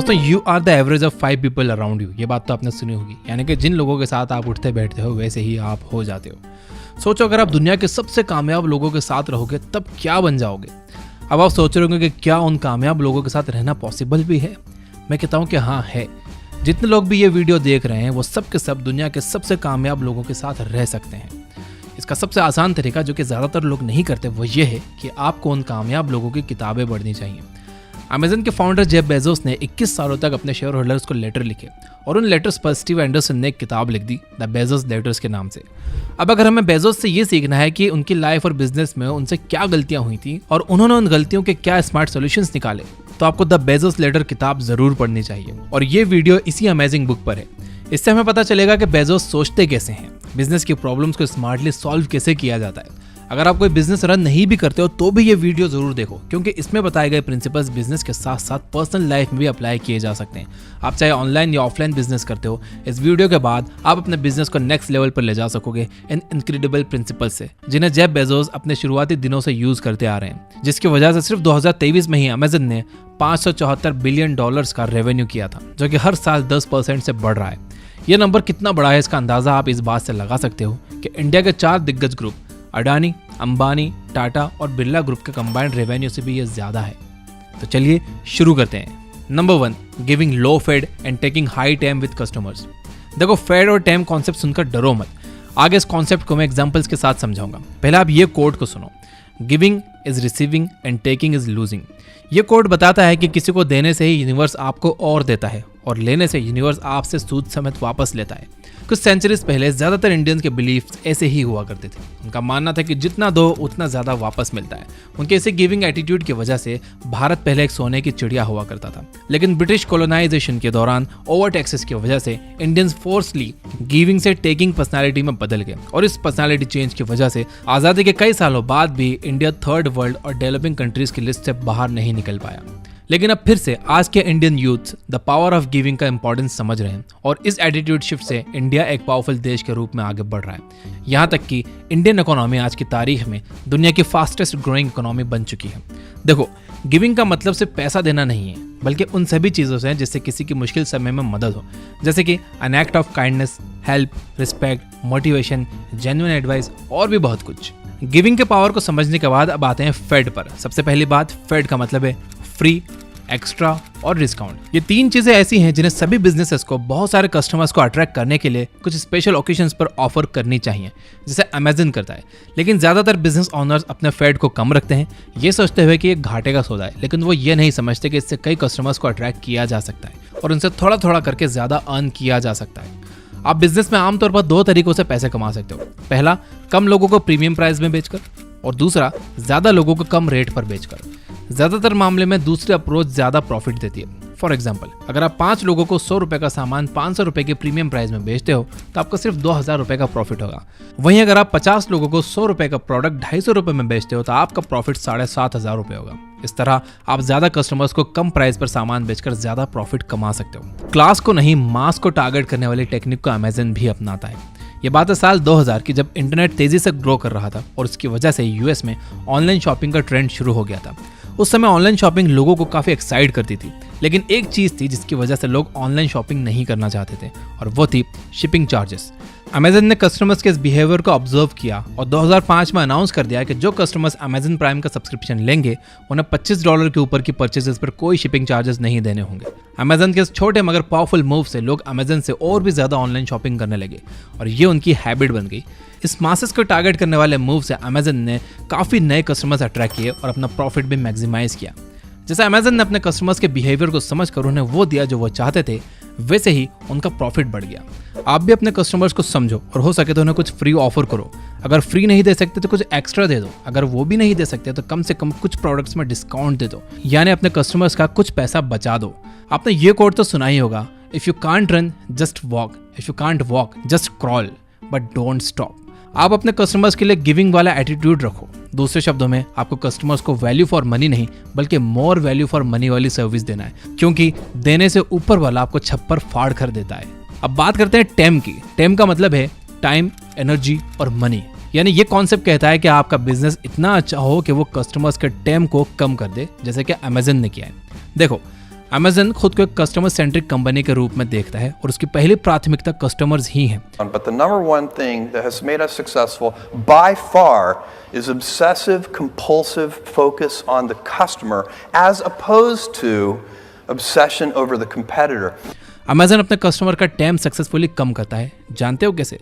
दोस्तों, you are the average of 5 people around you. ये बात तो आपने सुनी होगी, यानी कि जिन लोगों के साथ आप उठते बैठते हो वैसे ही आप हो जाते हो। सोचो, अगर आप दुनिया के सबसे कामयाब लोगों के साथ रहोगे तब क्या बन जाओगे। अब आप सोच रहे होंगे कि क्या उन कामयाब लोगों के साथ रहना पॉसिबल भी है। मैं कहता हूँ कि हाँ है। जितने लोग भी ये वीडियो देख रहे हैं वो सब के सब दुनिया के सबसे कामयाब लोगों के साथ रह सकते हैं। इसका सबसे आसान तरीका, जो कि ज़्यादातर लोग नहीं करते, वो ये है कि आपको उन कामयाब लोगों की किताबें पढ़नी चाहिए। अमेज़न के फाउंडर जेफ बेजोस ने 21 सालों तक अपने शेयर होल्डर्स को लेटर लिखे और उन लेटर्स पर स्टीव एंडरसन ने एक किताब लिख दी, द बेजोस लेटर्स के नाम से। अब अगर हमें बेजोस से ये सीखना है कि उनकी लाइफ और बिजनेस में उनसे क्या गलतियां हुई थी और उन्होंने उन गलतियों के क्या स्मार्ट सॉल्यूशंस निकाले, तो आपको द बेजोस लेटर किताब जरूर पढ़नी चाहिए। और ये वीडियो इसी अमेजिंग बुक पर है। इससे हमें पता चलेगा कि बेजोस सोचते कैसे हैं, बिजनेस की प्रॉब्लम्स को स्मार्टली सॉल्व कैसे किया जाता है। अगर आप कोई बिजनेस रन नहीं भी करते हो तो भी ये वीडियो जरूर देखो, क्योंकि इसमें बताए गए प्रिंसिपल्स बिजनेस के साथ साथ पर्सनल लाइफ में भी अप्लाई किए जा सकते हैं। आप चाहे ऑनलाइन या ऑफलाइन बिजनेस करते हो, इस वीडियो के बाद आप अपने बिजनेस को नेक्स्ट लेवल पर ले जा सकोगे इन इनक्रेडिबल प्रिंसिपल्स से, जिन्हें जेफ बेजोस अपने शुरुआती दिनों से यूज करते आ रहे हैं, जिसकी वजह से सिर्फ 2023 में ही अमेज़न ने $574 बिलियन का रेवेन्यू किया था, जो कि हर साल 10% से बढ़ रहा है। ये नंबर कितना बड़ा है इसका अंदाजा आप इस बात से लगा सकते हो कि इंडिया के 4 दिग्गज ग्रुप अडानी, अंबानी, टाटा और बिरला ग्रुप के कंबाइंड रेवेन्यू से भी ये ज्यादा है। तो चलिए शुरू करते हैं। Number 1, giving low fade and taking high time with customers. देखो, फेड और टाइम कॉन्सेप्ट सुनकर डरो मत। आगे इस कॉन्सेप्ट को मैं एग्जांपल्स के साथ समझाऊंगा। पहले आप ये कोड को सुनो, giving is receiving end taking is losing. ये कोड बताता है कि किसी को देने से ही यूनिवर्स आपको और देता है और लेने से यूनिवर्स आपसे सूद समेत वापस लेता है। कुछ सेंचुरीज पहले ज्यादातर इंडियंस के बिलीफ्स ऐसे ही हुआ करते थे। उनका मानना था कि जितना दो उतना ज्यादा वापस मिलता है। उनके इसे गिविंग एटीट्यूड की वजह से भारत पहले एक सोने की चिड़िया हुआ करता था, लेकिन ब्रिटिश कॉलोनाइजेशन के दौरान ओवर टैक्सेस की वजह से इंडियंस फोर्सली गिविंग से टेकिंग पर्सनालिटी में बदल गए और इस पर्सनालिटी चेंज की वजह से आजादी के कई सालों बाद भी इंडिया थर्ड वर्ल्ड और डेवलपिंग कंट्रीज की लिस्ट से बाहर नहीं निकल पाया। लेकिन अब फिर से आज के Indian youth the power of giving का इंपॉर्टेंस समझ रहे हैं और इस एटीट्यूड शिफ्ट से इंडिया एक पावरफुल देश के रूप में आगे बढ़ रहा है। यहाँ तक कि इंडियन इकोनॉमी आज की तारीख में दुनिया की फास्टेस्ट ग्रोइंग इकोनॉमी बन चुकी है। देखो, गिविंग का मतलब सिर्फ पैसा देना नहीं है, बल्कि उन सभी चीज़ों से जिससे किसी की मुश्किल समय में मदद हो, जैसे कि an act of kindness, help, respect, motivation, genuine advice और भी बहुत कुछ। गिविंग के पावर को समझने के बाद अब आते हैं फेड पर। सबसे पहली बात, फेड का मतलब है फ्री, एक्स्ट्रा और डिस्काउंट। ये 3 चीजें ऐसी हैं जिन्हें सभी बिजनेसेस को बहुत सारे कस्टमर्स को अट्रैक्ट करने के लिए कुछ स्पेशल ओकेजन्स पर ऑफर करनी चाहिए, जैसे अमेज़न करता है। लेकिन ज्यादातर बिजनेस ओनर्स अपने फेड को कम रखते हैं, ये सोचते हुए कि ये घाटे का सौदा है, लेकिन वो ये नहीं समझते कि इससे कई कस्टमर्स को अट्रैक्ट किया जा सकता है और उनसे थोड़ा थोड़ा करके ज्यादा अर्न किया जा सकता है। आप बिजनेस में आमतौर पर 2 तरीकों से पैसे कमा सकते हो। पहला, कम लोगों को प्रीमियम प्राइस में बेचकर, और दूसरा, ज्यादा लोगों को कम रेट पर बेचकर। ज्यादातर मामले में दूसरी अप्रोच ज्यादा प्रॉफिट देती है। फॉर एग्जाम्पल, अगर आप 5 लोगों को 100 रुपए का सामान 500 रुपए के प्रीमियम प्राइस में बेचते हो तो आपको सिर्फ 2000 रुपए का प्रॉफिट होगा। वहीं अगर आप 50 लोगों को 100 रुपए का प्रोडक्ट 250 रुपए में बेचते हो तो आपका प्रॉफिट 7500 रुपए होगा। इस तरह आप ज्यादा कस्टमर्स को कम प्राइस पर सामान बेचकर ज्यादा प्रॉफिट कमा सकते हो। क्लास को नहीं, मास को टारगेट करने वाली टेक्निक को अमेज़न भी अपनाता है। ये बात है साल 2000 की, जब इंटरनेट तेजी से ग्रो कर रहा था और इसकी वजह से यूएस में ऑनलाइन शॉपिंग का ट्रेंड शुरू हो गया था। उस समय ऑनलाइन शॉपिंग लोगों को काफी एक्साइट करती थी, लेकिन एक चीज थी जिसकी वजह से लोग ऑनलाइन शॉपिंग नहीं करना चाहते थे और वो थी शिपिंग चार्जेस। अमेज़न ने कस्टमर्स के इस बिहेवियर को ऑब्जर्व किया और 2005 में अनाउंस कर दिया कि जो कस्टमर्स अमेज़न प्राइम का सब्सक्रिप्शन लेंगे उन्हें $25 के ऊपर की परचेजेस पर कोई शिपिंग चार्जेस नहीं देने होंगे। अमेज़न के इस छोटे मगर पावरफुल मूव से लोग अमेज़न से और भी ज्यादा ऑनलाइन शॉपिंग करने लगे और ये उनकी हैबिट बन गई। इस मासेस को टारगेट करने वाले मूव से अमेज़न ने काफी नए कस्टमर्स अट्रैक्ट किए और अपना प्रॉफिट भी मैक्सिमाइज किया। जैसे अमेज़न ने अपने कस्टमर्स के बिहेवियर को समझकर उन्हें वो दिया जो वो चाहते थे, वैसे ही उनका प्रॉफिट बढ़ गया। आप भी अपने कस्टमर्स को समझो और हो सके तो उन्हें कुछ फ्री ऑफर करो। अगर फ्री नहीं दे सकते तो कुछ एक्स्ट्रा दे दो। अगर वो भी नहीं दे सकते तो कम से कम कुछ प्रोडक्ट्स में डिस्काउंट दे दो, यानी अपने कस्टमर्स का कुछ पैसा बचा दो। आपने ये कोड तो सुना ही होगा, if you can't run just walk, if you can't walk just crawl, but don't stop. आप अपने कस्टमर्स के लिए गिविंग वाला एटीट्यूड रखो। दूसरे शब्दों में, आपको कस्टमर्स को वैल्यू फॉर मनी नहीं बल्कि मोर वैल्यू फॉर मनी वाली सर्विस देना है, क्योंकि देने से ऊपर वाला आपको छप्पर फाड़ कर देता है। अब बात करते हैं टेम की। टेम का मतलब है टाइम, एनर्जी और मनी। यानी ये कॉन्सेप्ट कहता है कि आपका बिजनेस इतना अच्छा हो कि वो कस्टमर्स के टाइम को कम कर दे, जैसे कि अमेज़न ने किया है। देखो, अमेजन खुद को एक कस्टमर सेंट्रिक कंपनी के रूप में देखता है और उसकी पहली प्राथमिकता कस्टमर्स ही हैं। But the number one thing that has made us successful by far is obsessive compulsive focus on the customer as opposed to obsession over the competitor. Amazon अपने कस्टमर का टाइम सक्सेसफुली कम करता है। जानते हो कैसे?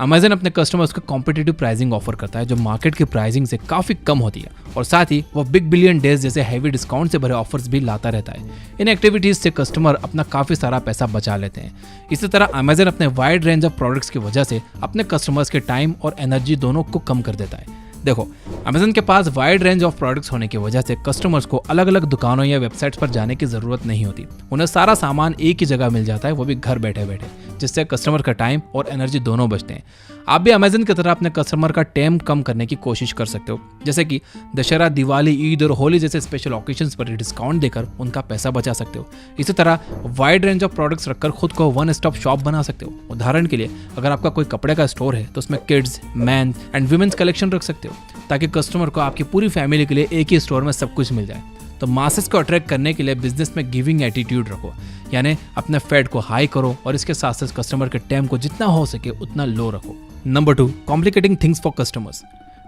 Amazon अपने customers को competitive pricing offer करता है जो मार्केट की प्राइसिंग से काफ़ी कम होती है, और साथ ही वो बिग बिलियन डेज जैसे हैवी डिस्काउंट से भरे ऑफर्स भी लाता रहता है। इन एक्टिविटीज़ से कस्टमर अपना काफ़ी सारा पैसा बचा लेते हैं। इसी तरह अमेजन अपने वाइड रेंज ऑफ प्रोडक्ट्स की वजह से अपने कस्टमर्स के टाइम और एनर्जी दोनों को कम कर देता है। देखो, अमेजन के पास वाइड रेंज ऑफ प्रोडक्ट्स होने की वजह से कस्टमर्स को अलग अलग दुकानों या वेबसाइट्स पर जाने की ज़रूरत नहीं होती। उन्हें सारा सामान एक ही जगह मिल जाता है, वो भी घर बैठे बैठे, जिससे कस्टमर का टाइम और एनर्जी दोनों बचते हैं। आप भी अमेजन की तरह अपने कस्टमर का टाइम कम करने की कोशिश कर सकते हो, जैसे कि दशहरा, दिवाली, ईद और होली जैसे स्पेशल ओकेजन्स पर डिस्काउंट देकर उनका पैसा बचा सकते हो। इसी तरह वाइड रेंज ऑफ प्रोडक्ट्स रखकर खुद को वन स्टॉप शॉप बना सकते हो। उदाहरण के लिए, अगर आपका कोई कपड़े का स्टोर है तो उसमें kids, man and women's collection रख सकते हो, ताकि कस्टमर को आपकी पूरी फैमिली के लिए एक ही स्टोर में सब कुछ मिल जाए। तो मासेस को अट्रैक्ट करने के लिए बिजनेस में गिविंग एटीट्यूड रखो, यानी अपने फेट को हाई करो और इसके साथ साथ कस्टमर के टाइम को जितना हो सके उतना लो रखो। Number 2, complicating things for customers.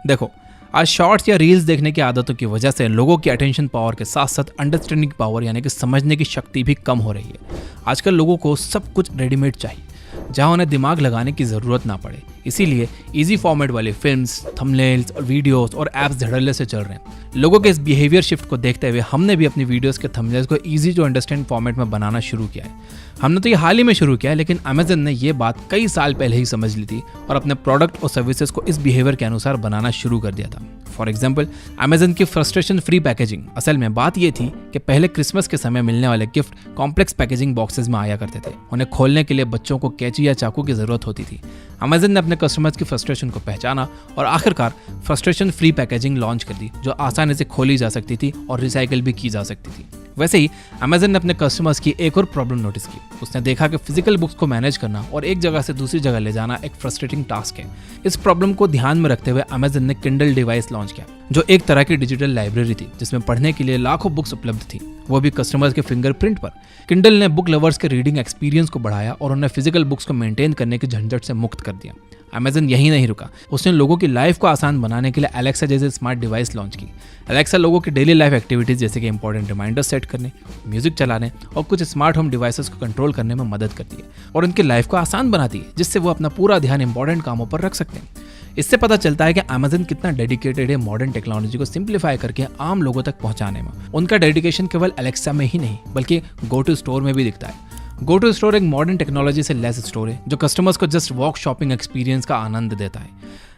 देखो, आज शॉर्ट्स या रील्स देखने की आदतों की वजह से लोगों की अटेंशन पावर के साथ साथ अंडरस्टैंडिंग पावर यानी कि समझने की शक्ति भी कम हो रही है। आजकल लोगों को सब कुछ रेडीमेड चाहिए, जहां उन्हें दिमाग लगाने की ज़रूरत ना पड़े। इसीलिए इजी फॉर्मेट वाले फिल्म्स, थंबनेल्स और वीडियोस और एप्स धड़ल्ले से चल रहे हैं। लोगों के इस बिहेवियर शिफ्ट को देखते हुए हमने भी अपनी वीडियोस के थंबनेल्स को इजी टू अंडरस्टैंड फॉर्मेट में बनाना शुरू किया है। हमने तो ये हाल ही में शुरू किया है, लेकिन अमेजन ने ये बात कई साल पहले ही समझ ली थी और अपने प्रोडक्ट और सर्विसेज को इस बिहेवियर के अनुसार बनाना शुरू कर दिया था। फॉर एग्जाम्पल, अमेजन की फ्रस्ट्रेशन फ्री पैकेजिंग। असल में बात ये थी कि पहले क्रिसमस के समय मिलने वाले गिफ्ट कॉम्प्लेक्स पैकेजिंग बॉक्सेस में आया करते थे। उन्हें खोलने के लिए बच्चों को कैंची या चाकू की जरूरत होती थी। अमेजन ने अपने कस्टमर्स की फ्रस्ट्रेशन को पहचाना और आखिरकार फ्रस्ट्रेशन फ्री पैकेजिंग लॉन्च कर दी, जो आसानी से खोली जा सकती थी और रिसाइकिल भी की जा सकती थी। वैसे ही अमेजन ने अपने कस्टमर्स की एक और प्रॉब्लम नोटिस की। उसने देखा कि फिजिकल बुक्स को मैनेज करना और एक जगह से दूसरी जगह ले जाना एक फ्रस्ट्रेटिंग टास्क है। इस प्रॉब्लम को ध्यान में रखते हुए अमेजन ने किंडल डिवाइस लॉन्च किया, जो एक तरह की डिजिटल लाइब्रेरी थी जिसमें पढ़ने के लिए लाखों बुक्स उपलब्ध थी, वो भी कस्टमर्स के फिंगरप्रिंट पर। किंडल ने बुक लवर्स के रीडिंग एक्सपीरियंस को बढ़ाया और उन्हें फिजिकल बुक्स को मेंटेन करने की झंझट से मुक्त कर दिया। अमेजन यही नहीं रुका, उसने लोगों की लाइफ को आसान बनाने के लिए एलेक्सा जैसे स्मार्ट डिवाइस लॉन्च की। एलेक्सा लोगों की डेली लाइफ एक्टिविटीज जैसे कि इंपॉर्टेंट रिमाइंडर सेट करने, म्यूजिक चलाने और कुछ स्मार्ट होम डिवाइसेस को कंट्रोल करने में मदद करती है और उनकी लाइफ को आसान बनाती है, जिससे वो अपना पूरा ध्यान इंपॉर्टेंट कामों पर रख सकते हैं। इससे पता चलता है कि अमेजन कितना डेडिकेटेड है मॉडर्न टेक्नोलॉजी को सिंप्लीफाई करके आम लोगों तक पहुंचाने में। उनका डेडिकेशन केवल एलेक्सा में ही नहीं बल्कि गो टू स्टोर में भी दिखता है। गो टू स्टोर एक मॉडर्न टेक्नोलॉजी से लेस स्टोर है जो कस्टमर्स को जस्ट वॉक शॉपिंग एक्सपीरियंस का आनंद देता है।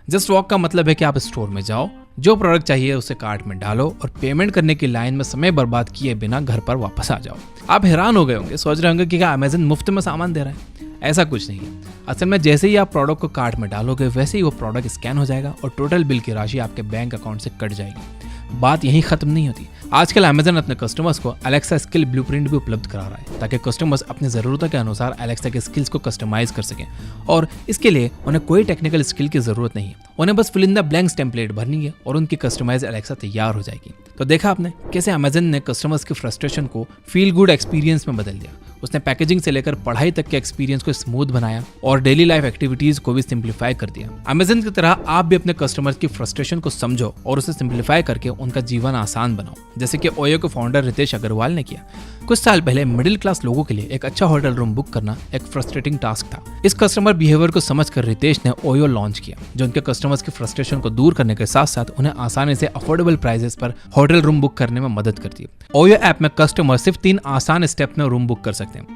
जस्ट वॉक का मतलब है कि आप स्टोर में जाओ, जो प्रोडक्ट चाहिए उसे कार्ट में डालो और पेमेंट करने की लाइन में समय बर्बाद किए बिना घर पर वापस आ जाओ। आप हैरान हो गए होंगे, सोच रहे होंगे कि क्या अमेजन मुफ्त में सामान दे रहा है। ऐसा कुछ नहीं है। असल में जैसे ही आप प्रोडक्ट को कार्ट में डालोगे वैसे ही वो प्रोडक्ट स्कैन हो जाएगा और टोटल बिल की राशि आपके बैंक अकाउंट से कट जाएगी। बात यहीं खत्म नहीं होती। आजकल अमेजन अपने कस्टमर्स को एलेक्सा स्किल ब्लूप्रिंट भी उपलब्ध करा रहा है, ताकि कस्टमर्स अपनी ज़रूरतों के अनुसार एलेक्सा के स्किल्स को कस्टमाइज कर सकें। और इसके लिए उन्हें कोई टेक्निकल स्किल की ज़रूरत नहीं है, उन्हें बस fill in the blanks template भरनी है और उनकी कस्टमाइज एलेक्सा तैयार हो जाएगी। तो देखा आपने कैसे अमेजन ने कस्टमर्स की फ्रस्ट्रेशन को फील गुड एक्सपीरियंस में बदल दिया। उसने पैकेजिंग से लेकर पढ़ाई तक के एक्सपीरियंस को स्मूथ बनाया और डेली लाइफ एक्टिविटीज को भी सिंप्लीफाई कर दिया। अमेजन की तरह आप भी अपने कस्टमर्स की फ्रस्ट्रेशन को समझो और उसे सिंप्लीफाई करके उनका जीवन आसान बनाओ, जैसे कि ओयो के फाउंडर रितेश अग्रवाल ने किया। कुछ साल पहले मिडिल क्लास लोगों के लिए एक अच्छा होटल रूम बुक करना एक फ्रस्ट्रेटिंग टास्क था। इस कस्टमर बिहेवियर को समझकर रितेश ने ओयो लॉन्च किया, जो उनके कस्टमर्स की फ्रस्ट्रेशन को दूर करने के साथ साथ उन्हें आसानी से अफोर्डेबल प्राइसेस पर होटल रूम बुक करने में मदद करती है। ओयो ऐप में कस्टमर सिर्फ 3 आसान स्टेप में रूम बुक कर सकते हैं।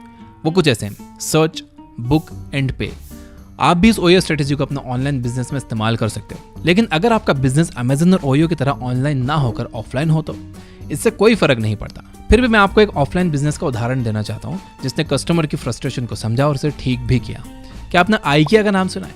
वो कुछ ऐसे हैं: सर्च, बुक एंड पे। आप भी इस ओयो स्ट्रेटेजी को अपना ऑनलाइन बिजनेस में इस्तेमाल कर सकते हो। लेकिन अगर आपका बिजनेस अमेजन और ओयो की तरह ऑनलाइन ना होकर ऑफलाइन हो तो इससे कोई फर्क नहीं पड़ता। फिर भी मैं आपको एक ऑफलाइन बिजनेस का उदाहरण देना चाहता हूँ जिसने कस्टमर की फ्रस्ट्रेशन को समझा और उसे ठीक भी किया। क्या आपने आइकिया का नाम सुना है?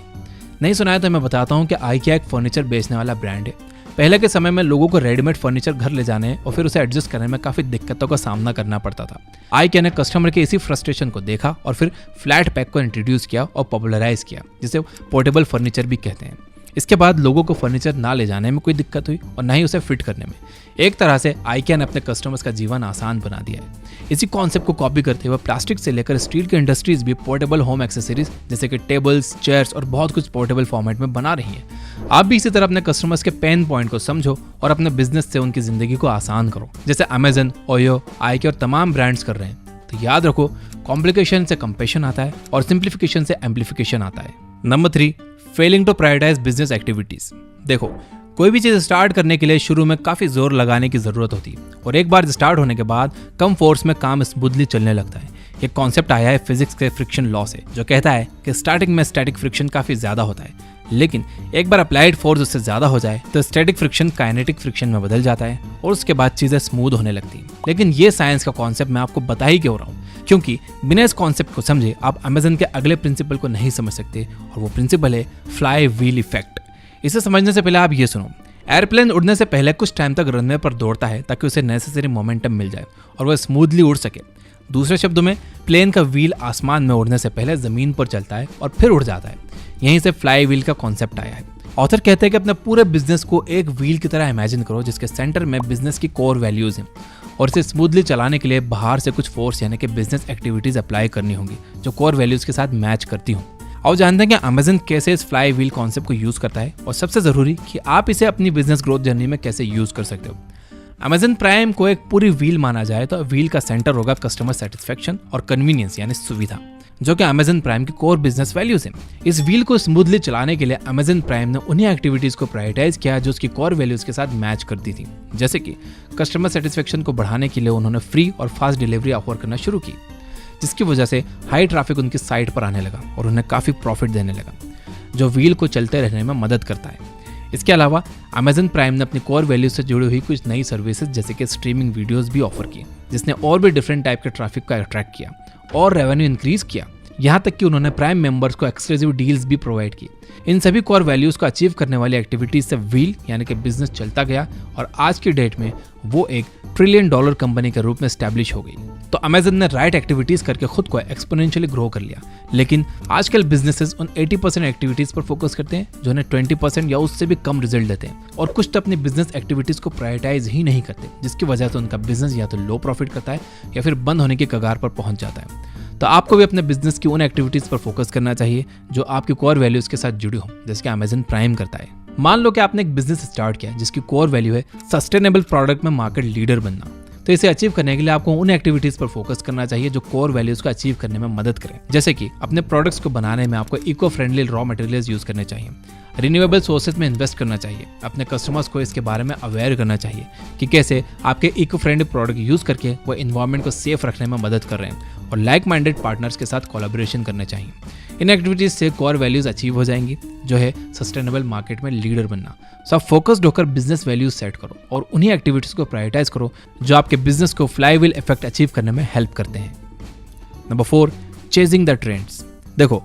नहीं सुना है तो मैं बताता हूँ कि आइकिया एक फर्नीचर बेचने वाला ब्रांड है। पहले के समय में लोगों को रेडीमेड फर्नीचर घर ले जाने और फिर उसे एडजस्ट करने में काफी दिक्कतों का सामना करना पड़ता था। आइकिया ने कस्टमर के इसी फ्रस्ट्रेशन को देखा और फिर फ्लैट पैक को इंट्रोड्यूस किया और पॉपुलराइज किया, जिसे पोर्टेबल फर्नीचर भी कहते हैं। इसके बाद लोगों को फर्नीचर ना ले जाने में कोई दिक्कत हुई और ना ही उसे फिट करने में। एक तरह से आइकिया ने अपने कस्टमर्स का जीवन आसान बना दिया है। इसी कॉन्सेप्ट को कॉपी करते हुए प्लास्टिक से लेकर स्टील की इंडस्ट्रीज भी पोर्टेबल होम एक्सेसरीज जैसे कि टेबल्स, चेयर्स और बहुत कुछ पोर्टेबल फॉर्मेट में बना रही हैं। आप भी इसी तरह अपने कस्टमर्स के पेन पॉइंट को समझो और अपने बिजनेस से उनकी जिंदगी को आसान करो, जैसे अमेजन, ओयो, आईके और तमाम ब्रांड्स कर रहे हैं। तो याद रखो, कॉम्प्लिकेशन से कंपेशन आता है और सिंप्लीफिकेशन से एम्प्लीफिकेशन आता है। Number 3, failing to prioritise business activities. देखो, कोई भी चीज स्टार्ट करने के लिए शुरू में काफी जोर लगाने की जरूरत होती है और एक बार स्टार्ट होने के बाद कम फोर्स में काम स्मूथली चलने लगता है। ये कॉन्सेप्ट आया है फिजिक्स के फ्रिक्शन लॉ से, जो कहता है कि स्टार्टिंग में स्टैटिक फ्रिक्शन काफी ज्यादा होता है, लेकिन एक बार अप्लाइड फोर्स उससे ज्यादा हो जाए तो स्टैटिक फ्रिक्शन काइनेटिक फ्रिक्शन में बदल जाता है और उसके बाद चीजें स्मूथ होने लगती हैं। लेकिन ये साइंस का कॉन्सेप्ट मैं आपको बता ही क्यों रहा हूँ, क्योंकि बिना इस कॉन्सेप्ट को समझे आप अमेजन के अगले प्रिंसिपल को नहीं समझ सकते और वो प्रिंसिपल है फ्लाई व्हील इफेक्ट। इसे समझने से पहले आप ये सुनो, एयरप्लेन उड़ने से पहले कुछ टाइम तक रनवे पर दौड़ता है ताकि उसे नेसेसरी मोमेंटम मिल जाए और वह स्मूथली उड़ सके। दूसरे शब्दों में, प्लेन का व्हील आसमान में उड़ने से पहले जमीन पर चलता है और फिर उड़ जाता है। यहीं से फ्लाई व्हील का कॉन्सेप्ट आया है। ऑथर कहते हैं कि अपने पूरे बिजनेस को एक व्हील की तरह इमेजिन करो जिसके सेंटर में बिजनेस की कोर वैल्यूज हैं और इसे स्मूथली चलाने के लिए बाहर से कुछ फोर्स यानी कि बिजनेस एक्टिविटीज अप्लाई करनी होंगी जो कोर वैल्यूज के साथ मैच करती हों। और जानते हैं कि अमेजन कैसे इस फ्लाई व्हील कॉन्सेप्ट को यूज करता है और सबसे जरूरी कि आप इसे अपनी बिजनेस ग्रोथ जर्नी में कैसे यूज कर सकते हो। अमेजन प्राइम को एक पूरी व्हील माना जाए तो व्हील का सेंटर होगा कस्टमर सेटिस्फेक्शन और कन्वीनियंस यानी सुविधा, जो कि अमेजन प्राइम की कोर बिजनेस वैल्यूज हैं। इस व्हील को स्मूथली चलाने के लिए अमेजन प्राइम ने उन्हीं एक्टिविटीज को प्रायोरिटाइज किया जो उसकी कोर वैल्यूज के साथ मैच करती थी। जैसे कि कस्टमर सेटिस्फेक्शन को बढ़ाने के लिए उन्होंने फ्री और फास्ट डिलीवरी ऑफर करना शुरू की, जिसकी वजह से हाई ट्रैफिक उनकी साइट पर आने लगा और उन्हें काफी प्रॉफिट देने लगा, जो व्हील को चलते रहने में मदद करता है। इसके अलावा अमेजन प्राइम ने अपनी कोर वैल्यूज से जुड़ी हुई कुछ नई सर्विसेज जैसे कि स्ट्रीमिंग वीडियोस भी ऑफर की, जिसने और भी डिफरेंट टाइप के ट्रैफिक को अट्रैक्ट किया और रेवेन्यू इंक्रीज किया। यहाँ तक कि उन्होंने प्राइम मेंबर्स को एक्सक्लूसिव डील्स भी प्रोवाइड की। इन सभी कोर वैल्यूज को अचीव करने वाली एक्टिविटीज से व्हील यानी कि बिजनेस चलता गया और आज की डेट में वो एक $1 ट्रिलियन कंपनी के रूप में स्टैब्लिश हो गई। तो अमेजन ने राइट एक्टिविटीज करके खुद को एक्सपोनेंशियली ग्रो कर लिया। लेकिन आजकल बिजनेसेस उन 80% एक्टिविटीज पर फोकस करते हैं जो उन्हें 20% या उससे भी कम रिजल्ट देते हैं, और कुछ तो अपनी बिजनेस एक्टिविटीज को प्रायोरिटाइज ही नहीं करते, जिसकी वजह से उनका बिजनेस या तो लो प्रॉफिट करता है या फिर बंद होने की कगार पर पहुंच जाता है। तो आपको भी अपने बिजनेस की उन एक्टिविटीज पर फोकस करना चाहिए जो आपकी कोर वैल्यूज के साथ जुड़ी हो, जैसे कि अमेजन प्राइम करता है। मान लो कि आपने एक बिजनेस स्टार्ट किया जिसकी कोर वैल्यू है सस्टेनेबल प्रोडक्ट में मार्केट लीडर बनना, तो इसे अचीव करने के लिए आपको उन एक्टिविटीज पर फोकस करना चाहिए जो कोर वैल्यूज को अचीव करने में मदद करें। जैसे कि अपने प्रोडक्ट्स को बनाने में आपको eco friendly raw materials use करने चाहिए, रिन्यूएबल सोर्सेज में इन्वेस्ट करना चाहिए, अपने कस्टमर्स को इसके बारे में अवेयर करना चाहिए कि कैसे आपके इको फ्रेंडली प्रोडक्ट यूज करके वो एनवायरनमेंट को सेफ रखने में मदद कर रहे हैं, और लाइक माइंडेड पार्टनर्स के साथ कोलैबोरेशन करने चाहिए। इन एक्टिविटीज से कोर वैल्यूज अचीव हो जाएंगी, जो है सस्टेनेबल मार्केट में लीडर बनना। सो आप फोकस्ड होकर बिजनेस वैल्यूज सेट करो और उन्हीं एक्टिविटीज को प्रायोरिटाइज करो जो आपके बिजनेस को फ्लाईव्हील इफेक्ट अचीव करने में हेल्प करते हैं। Number 4, chasing the trends. देखो,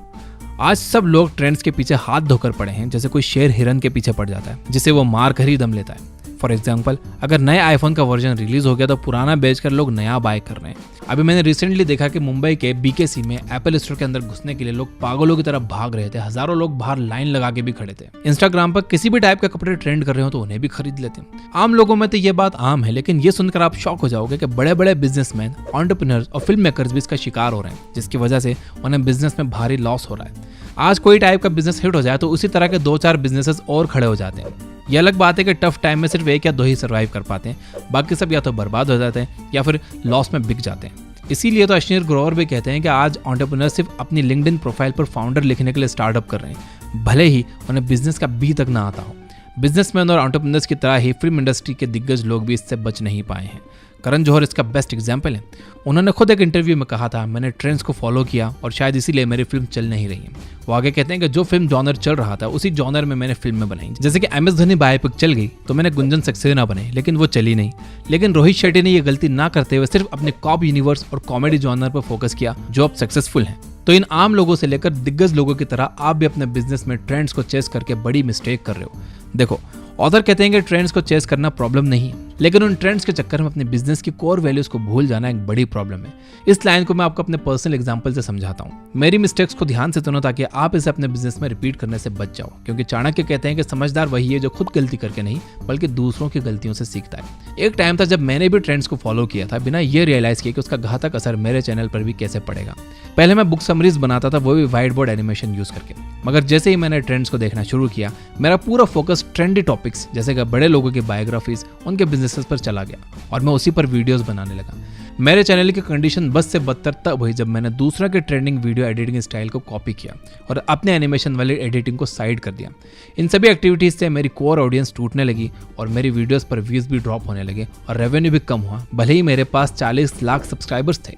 आज सब लोग ट्रेंड्स के पीछे हाथ धोकर पड़े हैं, जैसे कोई शेर हिरन के पीछे पड़ जाता है जिसे वो मार कर ही दम लेता है। फॉर एग्जाम्पल, अगर नए आईफोन का वर्जन रिलीज हो गया तो पुराना बेचकर लोग नया बाय कर रहे हैं। अभी मैंने रिसेंटली देखा कि मुंबई के BKC में एप्पल स्टोर के अंदर घुसने के लिए लोग पागलों की तरह भाग रहे थे। हजारों लोग बाहर लाइन लगा के भी खड़े थे। इंस्टाग्राम पर किसी भी टाइप के कपड़े ट्रेंड कर रहे हो तो उन्हें भी खरीद लेते हैं। आम लोगों में तो ये बात आम है, लेकिन ये सुनकर आप शॉक हो जाओगे कि बड़े बड़े बिजनेसमैन, एंटरप्रेन्योर्स और फिल्म मेकर्स भी इसका शिकार हो रहे हैं, जिसकी वजह से उन्हें बिजनेस में भारी लॉस हो रहा है। आज कोई टाइप का बिजनेस हिट हो जाए तो उसी तरह के 2-4 बिजनेसेस और खड़े हो जाते हैं। ये अलग बात है कि टफ टाइम में सिर्फ 1 या 2 ही सर्वाइव कर पाते हैं, बाकी सब या तो बर्बाद हो जाते हैं या फिर लॉस में बिक जाते हैं। इसीलिए तो अश्नीर ग्रोवर भी कहते हैं कि आज एंटरप्रेन्योर सिर्फ अपनी लिंक्डइन प्रोफाइल पर फाउंडर लिखने के लिए स्टार्टअप कर रहे हैं, भले ही उन्हें बिजनेस का बी तक ना आता हो। बिजनेसमैन और एंटरप्रेन्योर्स की तरह ही फिल्म इंडस्ट्री के दिग्गज लोग भी इससे बच नहीं पाए हैं। करण जौहर इसका बेस्ट एग्जाम्पल है। उन्होंने खुद एक इंटरव्यू में कहा था, मैंने ट्रेंड्स को फॉलो किया और शायद इसीलिए मेरी फिल्म चल नहीं रही है। वो आगे कहते हैं कि जो फिल्म जॉनर चल रहा था उसी जॉनर में मैंने फिल्में बनाई। जैसे कि MS धोनी बायोपिक चल गई तो मैंने गुंजन सक्सेना बनाई, लेकिन वो चली नहीं। लेकिन रोहित शेट्टी ने ये गलती ना करते हुए सिर्फ अपने कॉप यूनिवर्स और कॉमेडी जॉनर पर फोकस किया, जो अब सक्सेसफुल हैं। तो इन आम लोगों से लेकर दिग्गज लोगों की तरह आप भी अपने बिजनेस में ट्रेंड्स को चेस करके बड़ी मिस्टेक कर रहे हो। देखो, ऑथर कहते हैं कि ट्रेंड्स को चेस करना प्रॉब्लम नहीं है, लेकिन उन ट्रेंड्स के चक्कर में अपने बिजनेस की कोर वैल्यूज को भूल जाना एक बड़ी प्रॉब्लम है। इस लाइन को मैं आपको अपने पर्सनल एग्जांपल से समझाता हूँ। मेरी मिस्टेक्स को ध्यान से सुनो ताकि आप इसे अपने बिजनेस में रिपीट करने से बच जाओ, क्योंकि चाणक्य कहते हैं कि समझदार वही है जो खुद गलती करके नहीं बल्कि दूसरों की गलतियों से सीखता है। एक टाइम था जब मैंने भी ट्रेंड्स को फॉलो किया था बिना ये रियलाइज किए कि उसका घातक असर मेरे चैनल पर भी कैसे पड़ेगा। पहले मैं बुक समरीज बनाता था, वो भी व्हाइट बोर्ड एनिमेशन यूज करके, मगर जैसे ही मैंने ट्रेंड्स को देखना शुरू किया मेरा पूरा फोकस ट्रेंडी टॉपिक्स जैसे कि बड़े लोगों की बायोग्राफीज, उनके बिजनेसेस पर चला गया और मैं उसी पर वीडियोस बनाने लगा। मेरे चैनल की कंडीशन बस से बदतर तब हुई जब मैंने दूसरा के ट्रेंडिंग वीडियो एडिटिंग स्टाइल को कॉपी किया और अपने एनिमेशन वाली एडिटिंग को साइड कर दिया। इन सभी एक्टिविटीज से मेरी कोर ऑडियंस टूटने लगी और मेरी वीडियोस पर व्यूज भी ड्रॉप होने लगे और रेवेन्यू भी कम हुआ, भले ही मेरे पास 40 लाख सब्सक्राइबर्स थे।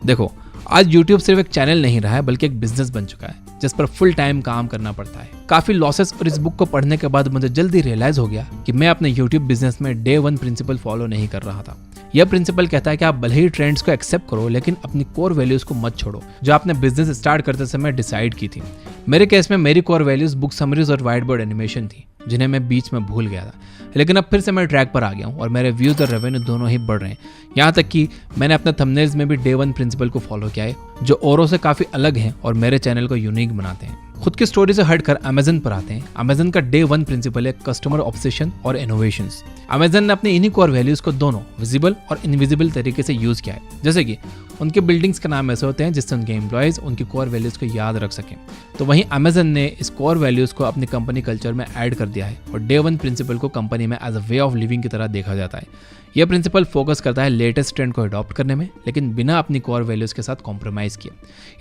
देखो, आज YouTube सिर्फ एक चैनल नहीं रहा है बल्कि एक बिजनेस बन चुका है जिस पर फुल टाइम काम करना पड़ता है। काफी लॉसेस और इस बुक को पढ़ने के बाद मुझे जल्दी रियलाइज हो गया कि मैं अपने YouTube बिजनेस में डे 1 प्रिंसिपल फॉलो नहीं कर रहा था। यह प्रिंसिपल कहता है कि आप भले ही ट्रेंड्स को एक्सेप्ट करो लेकिन अपनी कोर वैल्यूज को मत छोड़ो जो आपने बिजनेस स्टार्ट करते समय डिसाइड की थी। मेरे केस में मेरी कोर वैल्यूज बुक समरीज और व्हाइट बोर्ड एनिमेशन थी जिन्हें मैं बीच में भूल गया था, लेकिन अब फिर से मैं ट्रैक पर आ गया हूँ और मेरे व्यूज और रेवेन्यू दोनों ही बढ़ रहे हैं। यहाँ तक कि मैंने अपने थंबनेल्स में भी डे 1 प्रिंसिपल को फॉलो किया है जो औरों से काफी अलग हैं और मेरे चैनल को यूनिक बनाते हैं। खुद की स्टोरी से हटकर अमेजन पर आते हैं। अमेजन का डे 1 प्रिंसिपल है कस्टमर ऑब्सेशन और इनोवेशंस। अमेजन ने अपनी इन्हीं कोर वैल्यूज को दोनों विजिबल और इनविजिबल तरीके से यूज किया है, जैसे कि उनके बिल्डिंग्स के नाम ऐसे होते हैं जिससे उनके एम्प्लॉयज उनकी कोर वैल्यूज को याद रख सकें। तो वहीं अमेजन ने इस कोर वैल्यूज को अपनी कंपनी कल्चर में ऐड कर दिया है और डे 1 प्रिंसिपल को कंपनी में as a way of living की तरह देखा जाता है। यह प्रिंसिपल फोकस करता है लेटेस्ट ट्रेंड को अडॉप्ट करने में, लेकिन बिना अपनी कोर वैल्यूज के साथ कॉम्प्रोमाइज किए।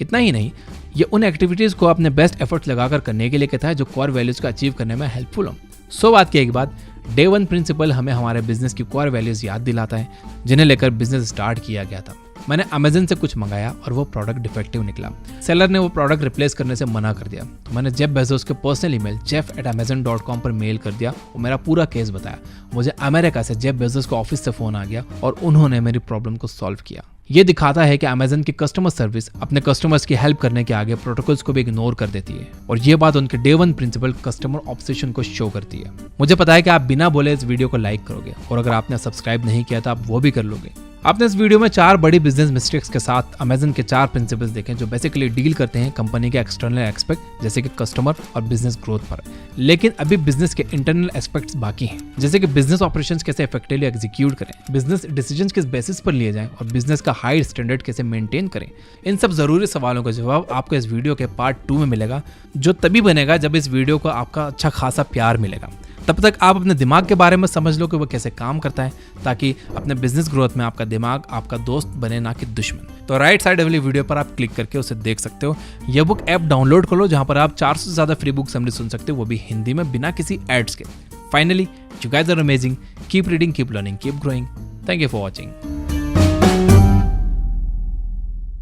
इतना ही नहीं, ये उन एक्टिविटीज को अपने बेस्ट एफर्ट्स लगाकर करने के लिए कहता है जो कोर वैल्यूज को अचीव करने में हेल्पफुल हो। सो बात की एक बात, डे 1 प्रिंसिपल हमें हमारे बिजनेस की कोर वैल्यूज याद दिलाता है जिन्हें लेकर बिजनेस स्टार्ट किया गया था। मैंने अमेजन से कुछ मंगाया और वो प्रोडक्ट डिफेक्टिव निकला। सेलर ने वो प्रोडक्ट रिप्लेस करने से मना कर दिया, तो मैंने जेफ बेजोस के पर्सनल ईमेल jeff@amazon.com पर मेल कर दिया और मेरा पूरा केस बताया। मुझे अमेरिका से जेफ बेजोस के ऑफिस से फोन आ गया और उन्होंने मेरी प्रॉब्लम को सॉल्व किया। ये दिखाता है कि अमेजन की कस्टमर सर्विस अपने कस्टमर्स की हेल्प करने के आगे प्रोटोकॉल्स को भी इग्नोर कर देती है और ये बात उनके डे 1 प्रिंसिपल कस्टमर ऑब्सेशन को शो करती है। मुझे पता है कि आप बिना बोले इस वीडियो को लाइक करोगे और अगर आपने सब्सक्राइब नहीं किया तो आप वो भी कर लोगे। आपने इस वीडियो में 4 बड़ी बिजनेस मिस्टेक्स के साथ अमेजन के 4 प्रिंसिपल्स देखे जो बेसिकली डील करते हैं कंपनी के एक्सटर्नल एस्पेक्ट जैसे कि कस्टमर और बिजनेस ग्रोथ पर, लेकिन अभी बिजनेस के इंटरनल एस्पेक्ट्स बाकी हैं, जैसे कि बिजनेस ऑपरेशंस कैसे इफेक्टिवली एग्जीक्यूट करें, बिजनेस डिसीजंस किस बेसिस पर लिए जाएं और बिजनेस का हाई स्टैंडर्ड कैसे मेंटेन करें। इन सब जरूरी सवालों का जवाब आपको इस वीडियो के पार्ट 2 में मिलेगा, जो तभी बनेगा जब इस वीडियो को आपका अच्छा खासा प्यार मिलेगा। तब तक आप अपने दिमाग के बारे में समझ लो कि वो कैसे काम करता है, ताकि अपने बिजनेस ग्रोथ में आपका दिमाग आपका दोस्त बने, ना कि दुश्मन। तो राइट साइड वाली वीडियो पर आप क्लिक करके उसे देख सकते हो। यह बुक ऐप डाउनलोड कर लो जहां पर आप 400 से ज्यादा फ्री बुक समरी सुन सकते हो, वो भी हिंदी में बिना किसी एड्स के। Finally, you guys are amazing. Keep reading, keep learning, keep growing. Thank you for watching.